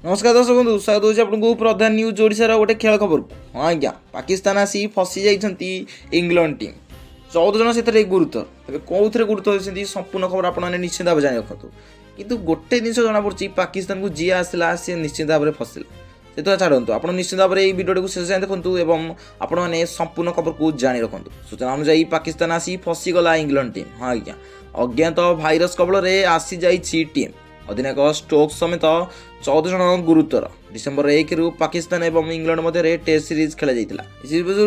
नमस्कार दर्शक बंधु स्वागत होची आपको प्रधान न्यूज ओडिशार गोटे खेल खबर को। हाँ आज्ञा पाकिस्तान आसी फसी जाइछंती इंग्लैंड टीम 14 जन से गुरुतर तेज कौन गुरुतर होती संपूर्ण खबर आपने निश्चित भाव जानी रखु किंतु गोटे जिन जना पड़ी पाकिस्तान को जी आसला सी निश्चित भाव में फसिला से तो छाड़ू आप निश्चित भाव में भिडियो को शेष जाए देखूँ और आपने संपूर्ण खबर को जानी रखु। सूचना अनुसार पाकिस्तान आसी फसीगला इंग्लैंड टीम। हाँ आज्ञा अज्ञात भाइरस कबल में आसी जाइए टीम अधिनायक स्टोक्स समेत 14 जन गुरुतर डिसेम्बर 1 रु पाकिस्तान और इंग्लैंड मध्य टेस्ट सीरीज खेल जाता।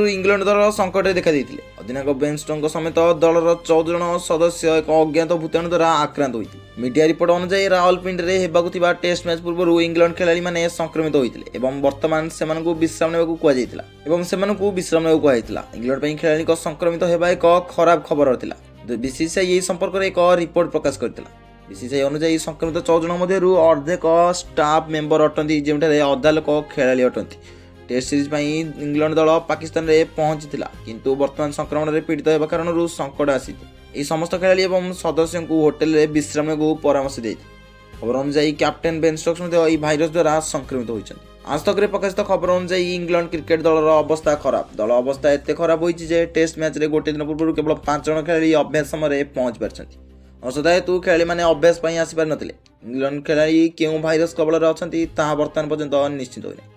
इंग्लैंड दल संकट देखा अधिनायक बेन स्टोक्स समेत दलर 14 जन सदस्य एक अज्ञात भूताणु द्वारा आक्रांत होते। मीडिया रिपोर्ट अनुसार रावलपिंडी में टेस्ट मैच पूर्व इंग्लैंड खेलाड़ी मैंने संक्रमित होते बर्तमान से विश्राम कहला इंग्लैंड खेलाड़ी संक्रमित होगा एक खराब खबर था। बीसीसीआई यह संपर्क में एक रिपोर्ट प्रकाश करता। बीसीसीआई अनुसार संक्रमित 14 जन मध्य अर्धेक स्टाफ मेंबर अटंती जो अधा लोक खेलाड़ी अटंती। टेस्ट सीरीज इंग्लैंड दल पाकिस्तान में पहुंची किंतु वर्तमान संक्रमण में पीड़ित होगा कारण संकट आसी समस्त खेलाड़ी और सदस्य को होटेल में विश्राम को परामर्श देते। खबर अनुसार कैप्टेन बेन स्टोक्स भाइरस द्वारा संक्रमित होती। आज तक प्रकाशित खबर अनुसार इंग्लैंड क्रिकेट दलर अवस्था खराब। दल अवस्था एत खराब होती टेस्ट मैच में गोटे दिन पूर्व केवल 5 जन खेलाड़ी अभ्यास समय पहुंची पार्टी। असदा हेतु खेलाड़ी मैंने अभ्यास आसीपार नथिले। इंग्लैंड खेलाड़ी क्यों भाइरस कबल अच्छा बर्तमान पर्यंत निश्चित होने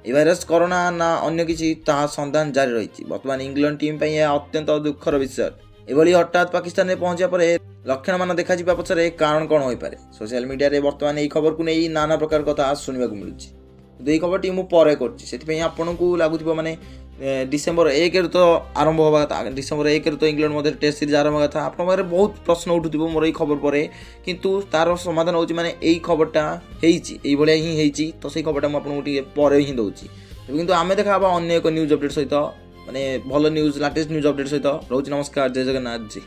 यह भाइरस कोरोना ना अन्य किसी सन्धान जारी रही। बर्तमान इंग्लैंड टीम अत्यंत दुखर विषय एभली हठात पाकिस्तान में पहुंचा पर लक्षण मान देखा पछरे कारण कौन हो पारे। सोशल मीडिया रे बर्तमान यही खबर को नहीं नाना प्रकार कथा सुनवाक मिलूँ। यही खबर टी मुझे कर आपन को लगुव माने डिसेम्बर 1 रु तो आरंभ होगा था। डिसेम्बर 1 रु तो इंग्लैंड मध्य टेस्ट सीरीज आरंभ होगा था। आप बहुत प्रश्न उठुव मोर यही खबर पर किंतु तार समाधान हो माने यही खबरटा होई ही तो सही खबरटा मुझे पर ही दूसरी किंतु आम देखा अन्य एक न्यूज अपडेट सहित माने भल न्यूज लाटेस्ट न्यूज अपडेट सहित रोज। नमस्कार, जय जगन्नाथ जी।